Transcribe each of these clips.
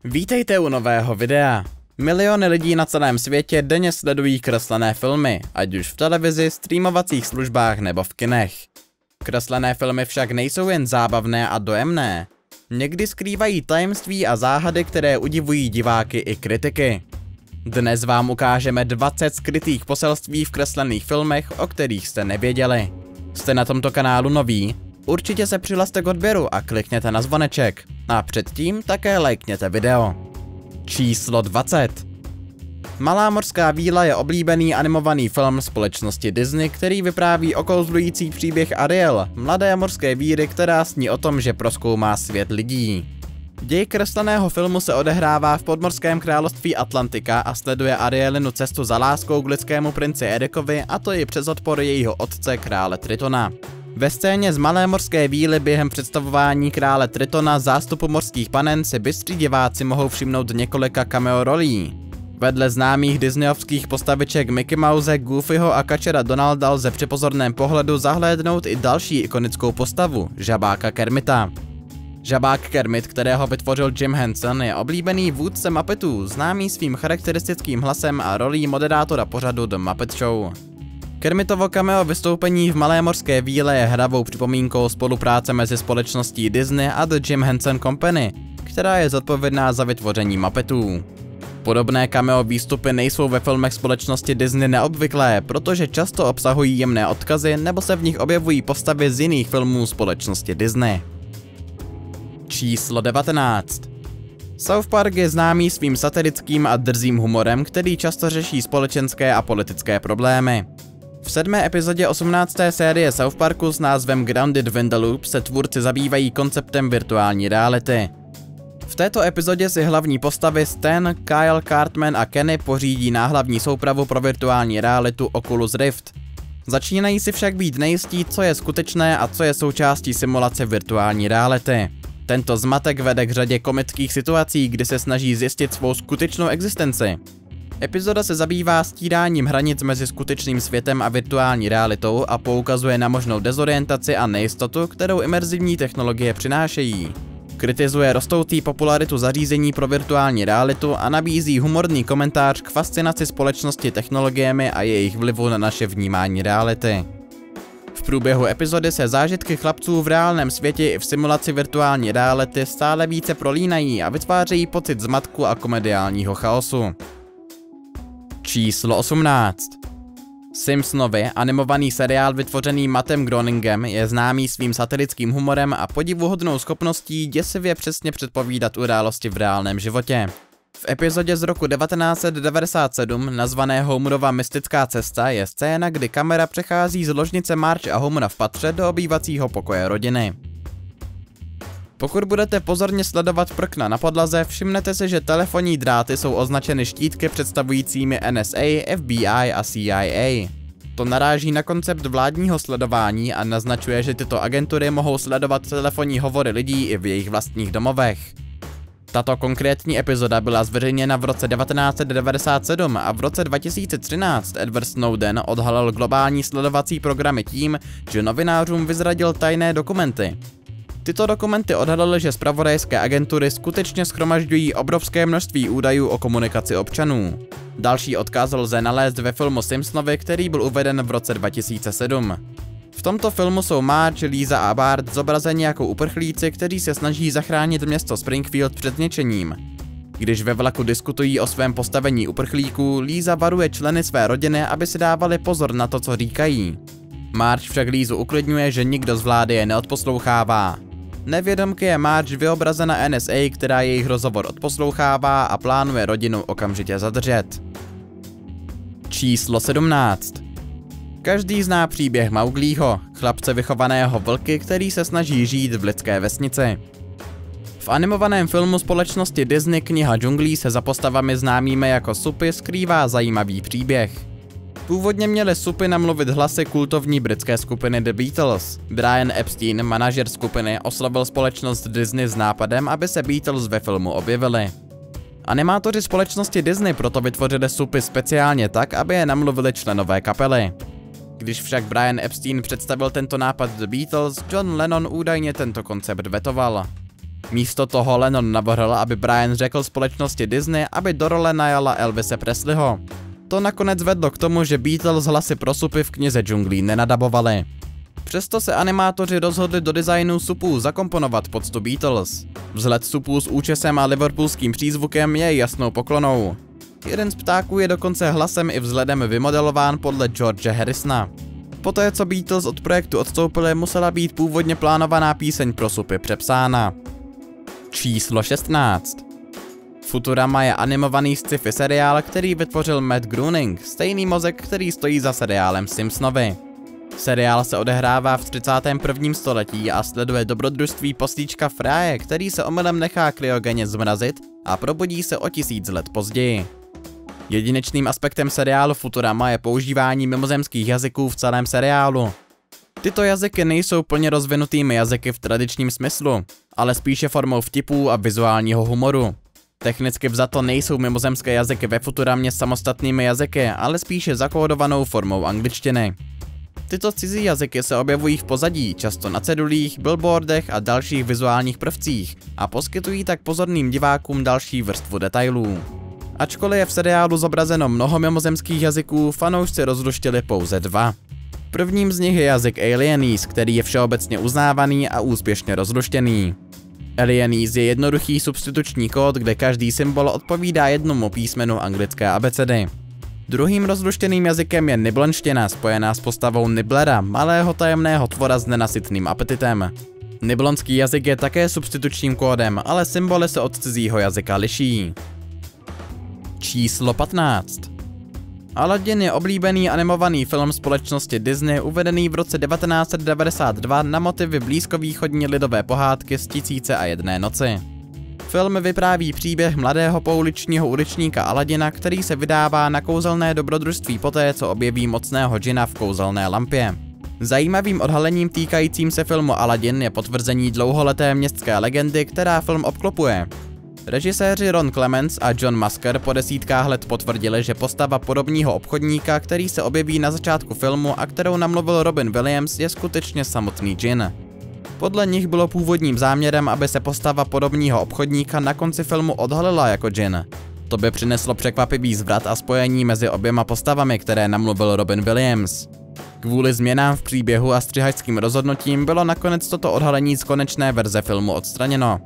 Vítejte u nového videa. Miliony lidí na celém světě denně sledují kreslené filmy, ať už v televizi, streamovacích službách nebo v kinech. Kreslené filmy však nejsou jen zábavné a dojemné. Někdy skrývají tajemství a záhady, které udivují diváky i kritiky. Dnes vám ukážeme 20 skrytých poselství v kreslených filmech, o kterých jste nevěděli. Jste na tomto kanálu noví? Určitě se přihlaste k odběru a klikněte na zvoneček. A předtím také lajkněte video. Číslo 20. Malá mořská víla je oblíbený animovaný film společnosti Disney, který vypráví okouzlující příběh Ariel, mladé mořské víry, která sní o tom, že prozkoumá svět lidí. Děj kresleného filmu se odehrává v podmořském království Atlantika a sleduje Arielinu cestu za láskou k lidskému princi Ericovi, a to i přes odpor jejího otce krále Tritona. Ve scéně z malé mořské víly během představování krále Tritona zástupu mořských panen si bystří diváci mohou všimnout několika cameo rolí. Vedle známých disneyovských postaviček Mickey Mouse, Goofyho a kačera Donalda lze při pozorném pohledu zahlédnout i další ikonickou postavu, žabáka Kermita. Žabák Kermit, kterého vytvořil Jim Henson, je oblíbený vůdce Muppetů, známý svým charakteristickým hlasem a rolí moderátora pořadu The Muppet Show. Kermitovo cameo vystoupení v malé mořské víle je hravou připomínkou spolupráce mezi společností Disney a The Jim Henson Company, která je zodpovědná za vytvoření Muppetů. Podobné cameo výstupy nejsou ve filmech společnosti Disney neobvyklé, protože často obsahují jemné odkazy nebo se v nich objevují postavy z jiných filmů společnosti Disney. Číslo 19. South Park je známý svým satirickým a drzým humorem, který často řeší společenské a politické problémy. V 7. epizodě 18. série South Parku s názvem Grounded in the Loop se tvůrci zabývají konceptem virtuální reality. V této epizodě si hlavní postavy Stan, Kyle, Cartman a Kenny pořídí náhlavní soupravu pro virtuální realitu Oculus Rift. Začínají si však být nejistí, co je skutečné a co je součástí simulace virtuální reality. Tento zmatek vede k řadě komických situací, kdy se snaží zjistit svou skutečnou existenci. Epizoda se zabývá stíráním hranic mezi skutečným světem a virtuální realitou a poukazuje na možnou dezorientaci a nejistotu, kterou imerzivní technologie přinášejí. Kritizuje rostoucí popularitu zařízení pro virtuální realitu a nabízí humorný komentář k fascinaci společnosti technologiemi a jejich vlivu na naše vnímání reality. V průběhu epizody se zážitky chlapců v reálném světě i v simulaci virtuální reality stále více prolínají a vytvářejí pocit zmatku a komediálního chaosu. Číslo 18. Simpsonovi, animovaný seriál vytvořený Mattem Groeningem, je známý svým satirickým humorem a podivuhodnou schopností děsivě přesně předpovídat události v reálném životě. V epizodě z roku 1997, nazvané Homerova mystická cesta, je scéna, kdy kamera přechází z ložnice Marge a Homera v patře do obývacího pokoje rodiny. Pokud budete pozorně sledovat prkna na podlaze, všimnete si, že telefonní dráty jsou označeny štítky představujícími NSA, FBI a CIA. To naráží na koncept vládního sledování a naznačuje, že tyto agentury mohou sledovat telefonní hovory lidí i v jejich vlastních domovech. Tato konkrétní epizoda byla zveřejněna v roce 1997 a v roce 2013 Edward Snowden odhalil globální sledovací programy tím, že novinářům vyzradil tajné dokumenty. Tyto dokumenty odhalily, že zpravodajské agentury skutečně shromažďují obrovské množství údajů o komunikaci občanů. Další odkaz lze nalézt ve filmu Simpsonovi, který byl uveden v roce 2007. V tomto filmu jsou Marge, Lisa a Bart zobrazeni jako uprchlíci, kteří se snaží zachránit město Springfield před zničením. Když ve vlaku diskutují o svém postavení uprchlíků, Lisa varuje členy své rodiny, aby si dávali pozor na to, co říkají. Marge však Lisu uklidňuje, že nikdo z vlády je neodposlouchává. Nevědomky je Marge vyobrazena NSA, která jejich rozhovor odposlouchává a plánuje rodinu okamžitě zadržet. Číslo 17. Každý zná příběh Mauglího, chlapce vychovaného vlky, který se snaží žít v lidské vesnici. V animovaném filmu společnosti Disney Kniha džunglí se za postavami známými jako supy skrývá zajímavý příběh. Původně měly supy namluvit hlasy kultovní britské skupiny The Beatles. Brian Epstein, manažer skupiny, oslovil společnost Disney s nápadem, aby se Beatles ve filmu objevili. Animátoři společnosti Disney proto vytvořili supy speciálně tak, aby je namluvili členové kapely. Když však Brian Epstein představil tento nápad The Beatles, John Lennon údajně tento koncept vetoval. Místo toho Lennon navrhl, aby Brian řekl společnosti Disney, aby do role najala Elvise Presleyho. To nakonec vedlo k tomu, že Beatles hlasy pro supy v knize džunglí nenadabovali. Přesto se animátoři rozhodli do designu supů zakomponovat poctu Beatles. Vzhled supů s účesem a liverpoolským přízvukem je jasnou poklonou. Jeden z ptáků je dokonce hlasem i vzhledem vymodelován podle George Harrisona. Poté, co Beatles od projektu odstoupili, musela být původně plánovaná píseň pro supy přepsána. Číslo 16. Futurama je animovaný sci-fi seriál, který vytvořil Matt Groening, stejný mozek, který stojí za seriálem Simpsonovi. Seriál se odehrává v 31. století a sleduje dobrodružství poslíčka Frye, který se omylem nechá kryogenně zmrazit a probudí se o 1000 let později. Jedinečným aspektem seriálu Futurama je používání mimozemských jazyků v celém seriálu. Tyto jazyky nejsou plně rozvinutými jazyky v tradičním smyslu, ale spíše formou vtipů a vizuálního humoru. Technicky vzato nejsou mimozemské jazyky ve Futuramě samostatnými jazyky, ale spíše zakódovanou formou angličtiny. Tyto cizí jazyky se objevují v pozadí, často na cedulích, billboardech a dalších vizuálních prvcích a poskytují tak pozorným divákům další vrstvu detailů. Ačkoliv je v seriálu zobrazeno mnoho mimozemských jazyků, fanoušci rozluštili pouze 2. Prvním z nich je jazyk Alienese, který je všeobecně uznávaný a úspěšně rozluštěný. Alienese je jednoduchý substituční kód, kde každý symbol odpovídá jednomu písmenu anglické abecedy. Druhým rozluštěným jazykem je niblonština, spojená s postavou Nibblera, malého tajemného tvora s nenasytným apetitem. Niblonský jazyk je také substitučním kódem, ale symboly se od cizího jazyka liší. Číslo 15. Aladdin je oblíbený animovaný film společnosti Disney uvedený v roce 1992 na motivy blízkovýchodní lidové pohádky z 1001 noci. Film vypráví příběh mladého pouličního uličníka Aladdina, který se vydává na kouzelné dobrodružství poté, co objeví mocného džina v kouzelné lampě. Zajímavým odhalením týkajícím se filmu Aladdin je potvrzení dlouholeté městské legendy, která film obklopuje. Režiséři Ron Clements a John Musker po desítkách let potvrdili, že postava podobního obchodníka, který se objeví na začátku filmu a kterou namluvil Robin Williams, je skutečně samotný džin. Podle nich bylo původním záměrem, aby se postava podobního obchodníka na konci filmu odhalila jako džin. To by přineslo překvapivý zvrat a spojení mezi oběma postavami, které namluvil Robin Williams. Kvůli změnám v příběhu a střihačským rozhodnutím bylo nakonec toto odhalení z konečné verze filmu odstraněno.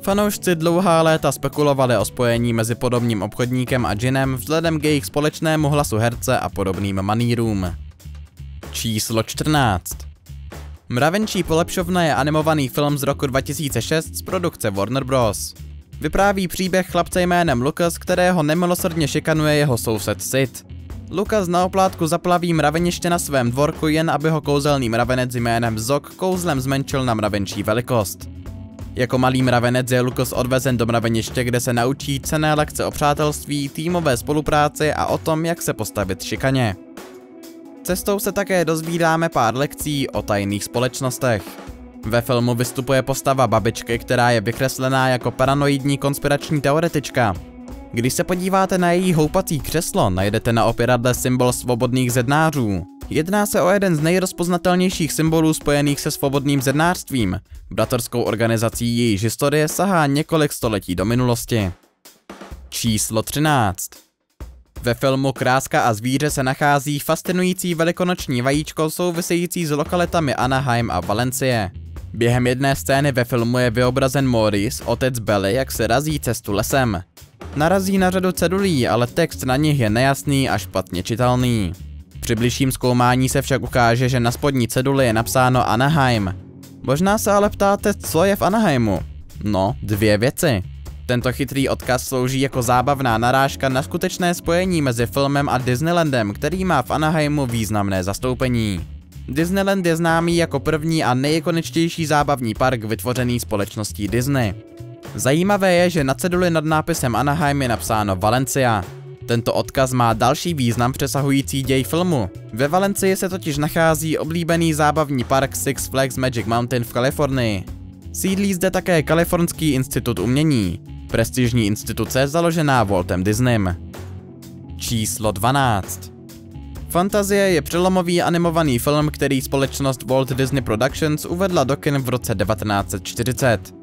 Fanoušci dlouhá léta spekulovali o spojení mezi podobným obchodníkem a džinem vzhledem k jejich společnému hlasu herce a podobným manýrům. Číslo 14. Mravenčí polepšovna je animovaný film z roku 2006 z produkce Warner Bros. Vypráví příběh chlapce jménem Lucas, kterého nemilosrdně šikanuje jeho soused Sid. Lucas na oplátku zaplaví mraveniště na svém dvorku, jen aby ho kouzelný mravenec jménem Zog kouzlem zmenšil na mravenčí velikost. Jako malý mravenec je Lucas odvezen do mraveniště, kde se naučí cenné lekce o přátelství, týmové spolupráci a o tom, jak se postavit šikaně. Cestou se také dozvídáme pár lekcí o tajných společnostech. Ve filmu vystupuje postava babičky, která je vykreslená jako paranoidní konspirační teoretička. Když se podíváte na její houpací křeslo, najdete na opěradle symbol svobodných zednářů. Jedná se o jeden z nejrozpoznatelnějších symbolů spojených se svobodným zednářstvím, bratrskou organizací, jejíž historie sahá několik století do minulosti. Číslo 13. Ve filmu Kráska a zvíře se nachází fascinující velikonoční vajíčko související s lokalitami Anaheim a Valencie. Během jedné scény ve filmu je vyobrazen Maurice, otec Belly, jak se razí cestu lesem. Narazí na řadu cedulí, ale text na nich je nejasný a špatně čitelný. Při bližším zkoumání se však ukáže, že na spodní ceduli je napsáno Anaheim. Možná se ale ptáte, co je v Anaheimu? No, 2 věci. Tento chytrý odkaz slouží jako zábavná narážka na skutečné spojení mezi filmem a Disneylandem, který má v Anaheimu významné zastoupení. Disneyland je známý jako první a nejikoničtější zábavní park vytvořený společností Disney. Zajímavé je, že na ceduli nad nápisem Anaheim je napsáno Valencia. Tento odkaz má další význam přesahující děj filmu. Ve Valencii se totiž nachází oblíbený zábavní park Six Flags Magic Mountain v Kalifornii. Sídlí zde také Kalifornský institut umění, prestižní instituce založená Waltem Disneym. Číslo 12. Fantazie je přelomový animovaný film, který společnost Walt Disney Productions uvedla do kin v roce 1940.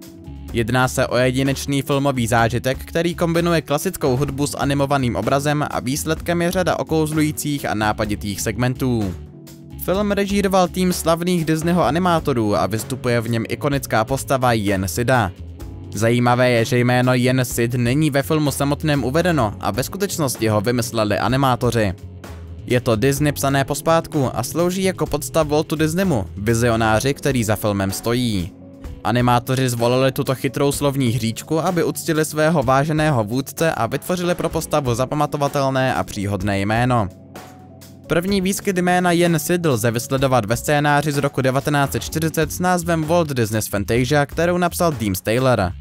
Jedná se o jedinečný filmový zážitek, který kombinuje klasickou hudbu s animovaným obrazem a výsledkem je řada okouzlujících a nápaditých segmentů. Film režíroval tým slavných Disneyho animátorů a vystupuje v něm ikonická postava Jen Sida. Zajímavé je, že jméno Jen Sid není ve filmu samotném uvedeno a ve skutečnosti ho vymysleli animátoři. Je to Disney psané pospátku a slouží jako podstav Waltu Disneymu, vizionáři, který za filmem stojí. Animátoři zvolili tuto chytrou slovní hříčku, aby uctili svého váženého vůdce a vytvořili pro postavu zapamatovatelné a příhodné jméno. První výskyt jména Jen Sid lze vysledovat ve scénáři z roku 1940 s názvem Walt Disney's Fantasia, kterou napsal Deems Taylor.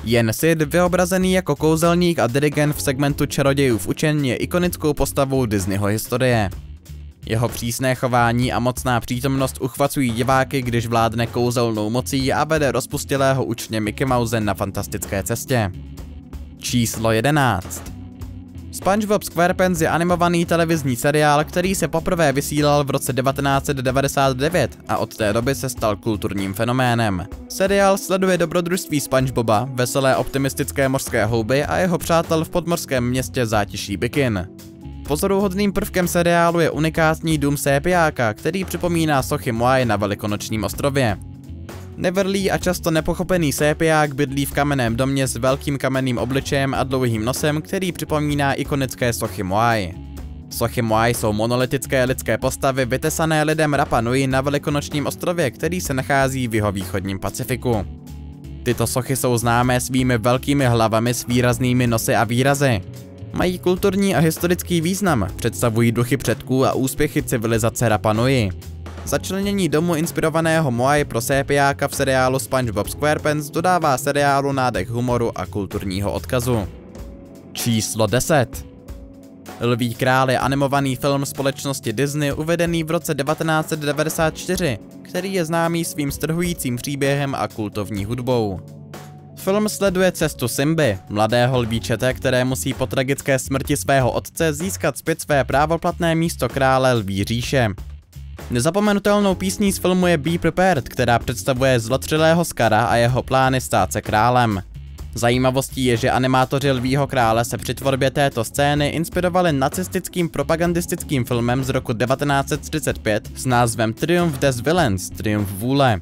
Jen Sid, vyobrazený jako kouzelník a dirigent v segmentu Čarodějův učení, je ikonickou postavou Disneyho historie. Jeho přísné chování a mocná přítomnost uchvacují diváky, když vládne kouzelnou mocí a vede rozpustilého učně Mickey Mouse na fantastické cestě. Číslo 11. SpongeBob SquarePants je animovaný televizní seriál, který se poprvé vysílal v roce 1999 a od té doby se stal kulturním fenoménem. Seriál sleduje dobrodružství SpongeBoba, veselé optimistické mořské houby a jeho přátel v podmořském městě zátiší Bikin. Pozoruhodným prvkem seriálu je unikátní dům sépiáka, který připomíná sochy Moai na Velikonočním ostrově. Nevrlý a často nepochopený sépiák bydlí v kamenném domě s velkým kamenným obličejem a dlouhým nosem, který připomíná ikonické sochy Moai. Sochy Moai jsou monolitické lidské postavy vytesané lidem Rapa Nui na Velikonočním ostrově, který se nachází v jihovýchodním Pacifiku. Tyto sochy jsou známé svými velkými hlavami s výraznými nosy a výrazy. Mají kulturní a historický význam, představují duchy předků a úspěchy civilizace Rapa Nui. Začlenění domu inspirovaného Moai pro sépiáka v seriálu SpongeBob SquarePants dodává seriálu nádech humoru a kulturního odkazu. Číslo 10. Lví král je animovaný film společnosti Disney uvedený v roce 1994, který je známý svým strhujícím příběhem a kultovní hudbou. Film sleduje cestu Simby, mladého lvíčete, které musí po tragické smrti svého otce získat zpět své právoplatné místo krále Lví říše. Nezapomenutelnou písní z filmu je Be Prepared, která představuje zlotřilého Skara a jeho plány stát se králem. Zajímavostí je, že animátoři Lvího krále se při tvorbě této scény inspirovali nacistickým propagandistickým filmem z roku 1935 s názvem Triumph des Willens, Triumf vůle.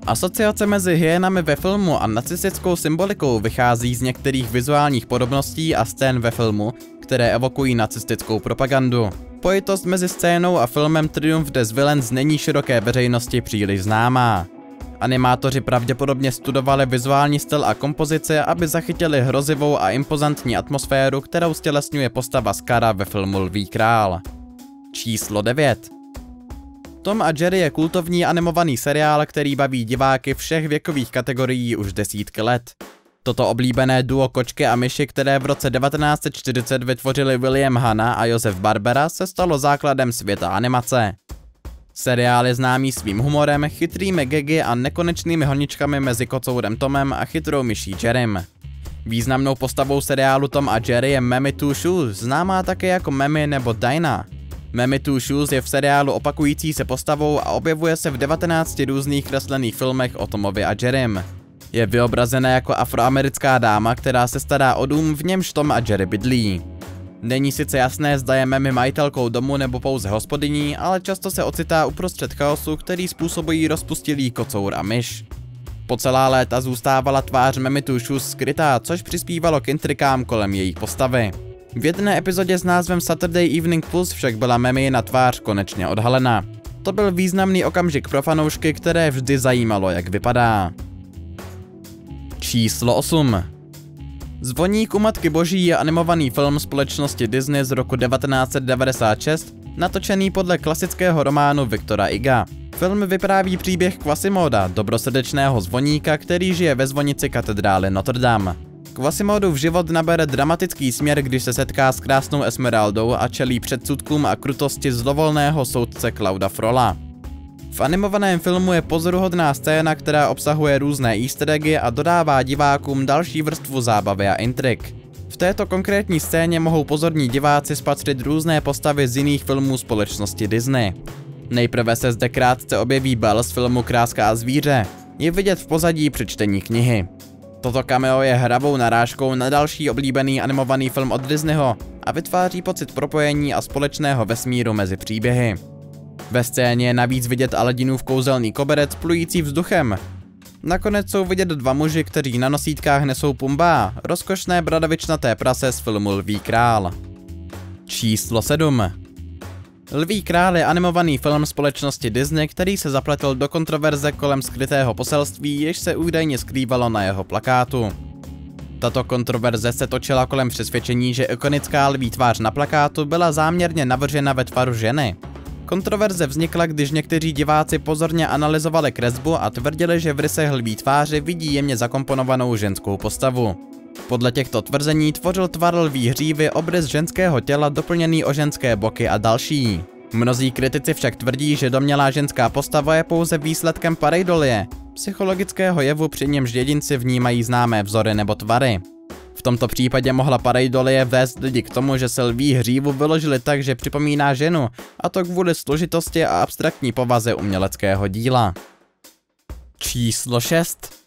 Asociace mezi hyenami ve filmu a nacistickou symbolikou vychází z některých vizuálních podobností a scén ve filmu, které evokují nacistickou propagandu. Pojitost mezi scénou a filmem Triumph des Willens není široké veřejnosti příliš známá. Animátoři pravděpodobně studovali vizuální styl a kompozice, aby zachytili hrozivou a impozantní atmosféru, kterou stělesňuje postava Skara ve filmu Lví král. Číslo 9. Tom a Jerry je kultovní animovaný seriál, který baví diváky všech věkových kategorií už desítky let. Toto oblíbené duo kočky a myši, které v roce 1940 vytvořili William Hanna a Josef Barbera, se stalo základem světa animace. Seriál je známý svým humorem, chytrými gagy a nekonečnými honičkami mezi kocourem Tomem a chytrou myší Jerrym. Významnou postavou seriálu Tom a Jerry je Mammy Two Shoes, známá také jako Mammy nebo Dinah. Mammy Two Shoes je v seriálu opakující se postavou a objevuje se v 19 různých kreslených filmech o Tomovi a Jerrym. Je vyobrazená jako afroamerická dáma, která se stará o dům, v němž Tom a Jerry bydlí. Není sice jasné, zda je Mammy majitelkou domu nebo pouze hospodyní, ale často se ocitá uprostřed chaosu, který způsobují rozpustilý kocour a myš. Po celá léta zůstávala tvář Mammy Two Shoes skrytá, což přispívalo k intrikám kolem její postavy. V jedné epizodě s názvem Saturday Evening Pulse však byla Mammy na tvář konečně odhalena. To byl významný okamžik pro fanoušky, které vždy zajímalo, jak vypadá. Číslo 8. Zvoník u Matky Boží je animovaný film společnosti Disney z roku 1996, natočený podle klasického románu Victora Huga. Film vypráví příběh Quasimoda, dobrosrdečného zvoníka, který žije ve zvonici katedrály Notre Dame. Quasimodův život nabere dramatický směr, když se setká s krásnou Esmeraldou a čelí předsudkům a krutosti zlovolného soudce Clauda Frola. V animovaném filmu je pozoruhodná scéna, která obsahuje různé easter eggy a dodává divákům další vrstvu zábavy a intrik. V této konkrétní scéně mohou pozorní diváci spatřit různé postavy z jiných filmů společnosti Disney. Nejprve se zde krátce objeví Belle z filmu Kráska a zvíře. je vidět v pozadí při čtení knihy. Toto cameo je hravou narážkou na další oblíbený animovaný film od Disneyho a vytváří pocit propojení a společného vesmíru mezi příběhy. Ve scéně je navíc vidět Aladinův kouzelný koberec plující vzduchem. Nakonec jsou vidět dva muži, kteří na nosítkách nesou Pumba, rozkošné bradavičnaté prase z filmu Lví král. Číslo 7. Lví král je animovaný film společnosti Disney, který se zapletl do kontroverze kolem skrytého poselství, jež se údajně skrývalo na jeho plakátu. Tato kontroverze se točila kolem přesvědčení, že ikonická lví tvář na plakátu byla záměrně navržena ve tvaru ženy. Kontroverze vznikla, když někteří diváci pozorně analyzovali kresbu a tvrdili, že v rysech lví tváře vidí jemně zakomponovanou ženskou postavu. Podle těchto tvrzení tvořil tvar lví hřívy obrys ženského těla doplněný o ženské boky a další. Mnozí kritici však tvrdí, že domnělá ženská postava je pouze výsledkem pareidolie, psychologického jevu, při němž jedinci vnímají známé vzory nebo tvary. V tomto případě mohla pareidolie vést lidi k tomu, že se lví hřívu vyložili tak, že připomíná ženu, a to kvůli složitosti a abstraktní povaze uměleckého díla. Číslo 6.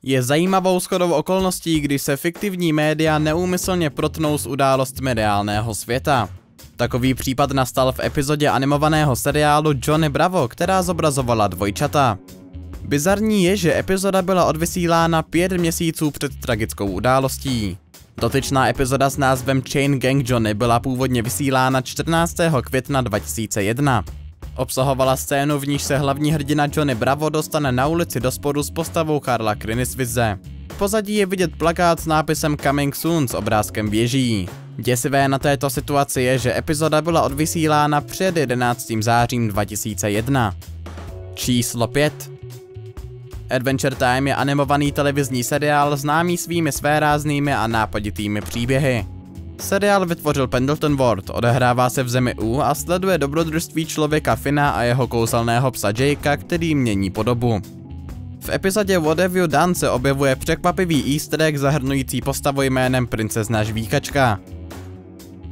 Je zajímavou shodou okolností, když se fiktivní média neúmyslně protnou s událostmi reálného světa. Takový případ nastal v epizodě animovaného seriálu Johnny Bravo, která zobrazovala dvojčata. Bizarní je, že epizoda byla odvysílána 5 měsíců před tragickou událostí. Dotyčná epizoda s názvem Chain Gang Johnny byla původně vysílána 14. května 2001. Obsahovala scénu, v níž se hlavní hrdina Johnny Bravo dostane na ulici do sporu s postavou Karla Krynisvize. V pozadí je vidět plakát s nápisem Coming Soon s obrázkem věží. Děsivé na této situaci je, že epizoda byla odvysílána před 11. zářím 2001. Číslo 5. Adventure Time je animovaný televizní seriál známý svými svéráznými a nápaditými příběhy. Seriál vytvořil Pendleton Ward, odehrává se v zemi U a sleduje dobrodružství člověka Finna a jeho kouzelného psa Jakea, který mění podobu. V epizodě What Have You Done se objevuje překvapivý easter egg zahrnující postavu jménem Princezna Žvíkačka.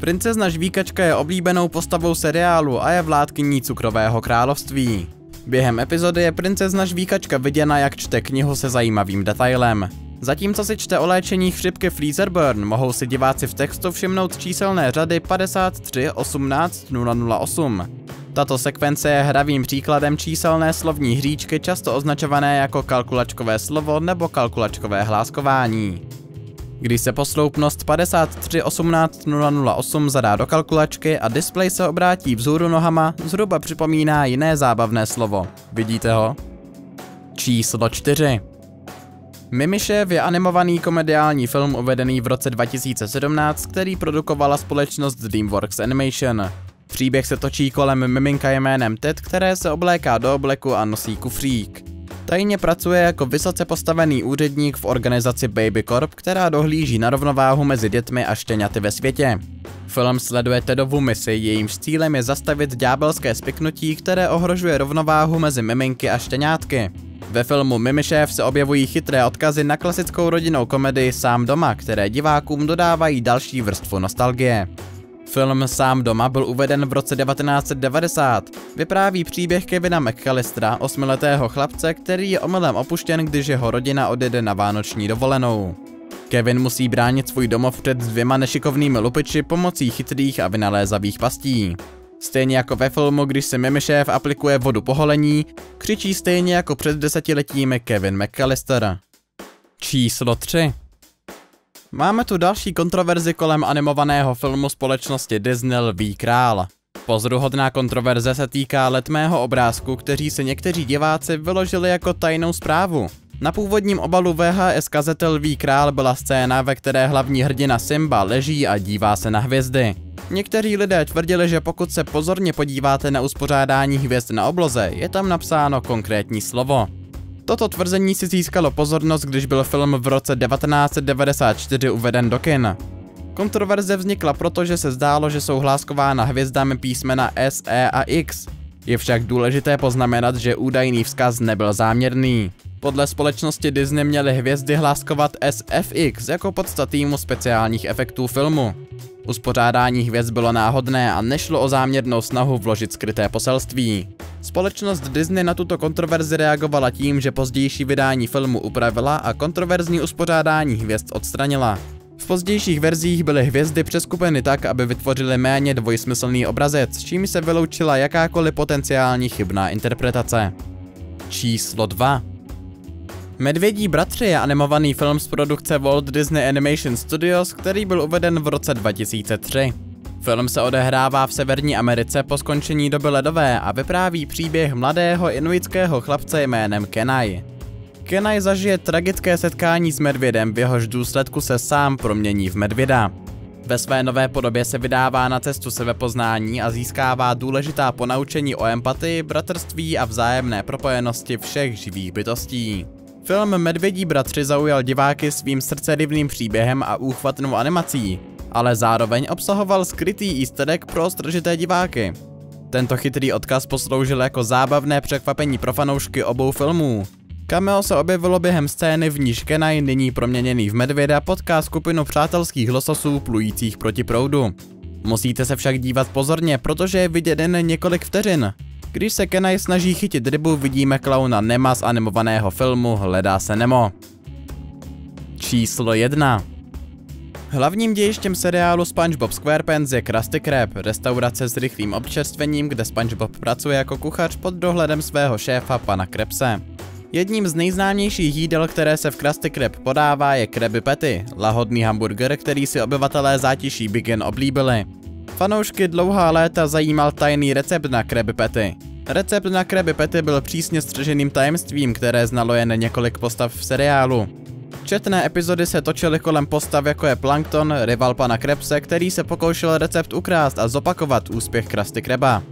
Princezna Žvíkačka je oblíbenou postavou seriálu a je vládkyní cukrového království. Během epizody je princezna Žvíkačka viděna, jak čte knihu se zajímavým detailem. Zatímco si čte o léčení chřipky Fleazerburn, mohou si diváci v textu všimnout číselné řady 53 18 008. Tato sekvence je hravým příkladem číselné slovní hříčky, často označované jako kalkulačkové slovo nebo kalkulačkové hláskování. Když se posloupnost 53 18 008 zadá do kalkulačky a displej se obrátí vzhůru nohama, zhruba připomíná jiné zábavné slovo. Vidíte ho? Číslo 4. Mimišev je animovaný komediální film uvedený v roce 2017, který produkovala společnost DreamWorks Animation. Příběh se točí kolem miminka jménem Ted, které se obléká do obleku a nosí kufřík. Tajně pracuje jako vysoce postavený úředník v organizaci Baby Corp, která dohlíží na rovnováhu mezi dětmi a štěňaty ve světě. Film sleduje Tedovu misi, jejímž cílem je zastavit ďábelské spiknutí, které ohrožuje rovnováhu mezi miminky a štěňátky. Ve filmu Mimišev se objevují chytré odkazy na klasickou rodinnou komedii Sám doma, které divákům dodávají další vrstvu nostalgie. Film Sám doma byl uveden v roce 1990. Vypráví příběh Kevina McCallistera, 8letého chlapce, který je omylem opuštěn, když jeho rodina odjede na vánoční dovolenou. Kevin musí bránit svůj domov před 2 nešikovnými lupiči pomocí chytrých a vynalézavých pastí. Stejně jako ve filmu, když se Mimišev aplikuje vodu po holení, křičí stejně jako před 10letími Kevin McCallister. Číslo 3. Máme tu další kontroverzi kolem animovaného filmu společnosti Disney Lví král. Pozoruhodná kontroverze se týká letmého obrázku, kteří si někteří diváci vyložili jako tajnou zprávu. Na původním obalu VHS kazety Lví král byla scéna, ve které hlavní hrdina Simba leží a dívá se na hvězdy. Někteří lidé tvrdili, že pokud se pozorně podíváte na uspořádání hvězd na obloze, je tam napsáno konkrétní slovo. Toto tvrzení si získalo pozornost, když byl film v roce 1994 uveden do kin. Kontroverze vznikla proto, že se zdálo, že jsou hláskována hvězdami písmena S, E a X. Je však důležité poznamenat, že údajný vzkaz nebyl záměrný. Podle společnosti Disney měly hvězdy hláskovat SFX jako podsta týmu speciálních efektů filmu. Uspořádání hvězd bylo náhodné a nešlo o záměrnou snahu vložit skryté poselství. Společnost Disney na tuto kontroverzi reagovala tím, že pozdější vydání filmu upravila a kontroverzní uspořádání hvězd odstranila. V pozdějších verzích byly hvězdy přeskupeny tak, aby vytvořily méně dvojsmyslný obrazec, čím se vyloučila jakákoliv potenciální chybná interpretace. Číslo 2. Medvědí bratři je animovaný film z produkce Walt Disney Animation Studios, který byl uveden v roce 2003. Film se odehrává v Severní Americe po skončení doby ledové a vypráví příběh mladého inuitského chlapce jménem Kenai. Kenai zažije tragické setkání s medvědem, v jehož důsledku se sám promění v medvěda. Ve své nové podobě se vydává na cestu sebepoznání a získává důležitá ponaučení o empatii, bratrství a vzájemné propojenosti všech živých bytostí. Film Medvědí bratři zaujal diváky svým srdcerivným příběhem a úchvatnou animací, ale zároveň obsahoval skrytý easter egg pro ostražité diváky. Tento chytrý odkaz posloužil jako zábavné překvapení pro fanoušky obou filmů. Cameo se objevilo během scény, v níž Kenai, nyní proměněný v medvěda, potká skupinu přátelských lososů plujících proti proudu. Musíte se však dívat pozorně, protože je vidět jen několik vteřin. Když se Kenai snaží chytit rybu, vidíme klauna Nema z animovaného filmu Hledá se Nemo. Číslo 1. Hlavním dějištěm seriálu SpongeBob SquarePants je Krusty Krab, restaurace s rychlým občerstvením, kde SpongeBob pracuje jako kuchař pod dohledem svého šéfa pana Krabse. Jedním z nejznámějších jídel, které se v Krusty Krab podává, je Krabby Patty, lahodný hamburger, který si obyvatelé zátiší Big N oblíbili. Fanoušky dlouhá léta zajímal tajný recept na Krabby Patty. Recept na Krabby Patty byl přísně střeženým tajemstvím, které znalo jen několik postav v seriálu. Četné epizody se točily kolem postav jako je Plankton, rival pana Krabse, který se pokoušel recept ukrást a zopakovat úspěch Krusty Kraba.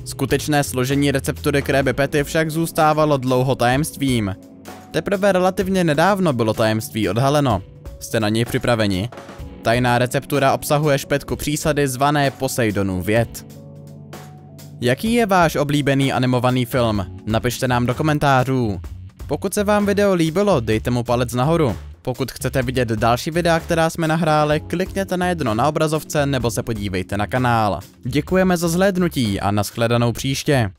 Skutečné složení receptury Krabby Patty však zůstávalo dlouho tajemstvím. Teprve relativně nedávno bylo tajemství odhaleno. Jste na něj připraveni? Tajná receptura obsahuje špetku přísady zvané Poseidonův jed. Jaký je váš oblíbený animovaný film? Napište nám do komentářů. Pokud se vám video líbilo, dejte mu palec nahoru. Pokud chcete vidět další videa, která jsme nahráli, klikněte na jedno na obrazovce nebo se podívejte na kanál. Děkujeme za zhlédnutí a nashledanou příště.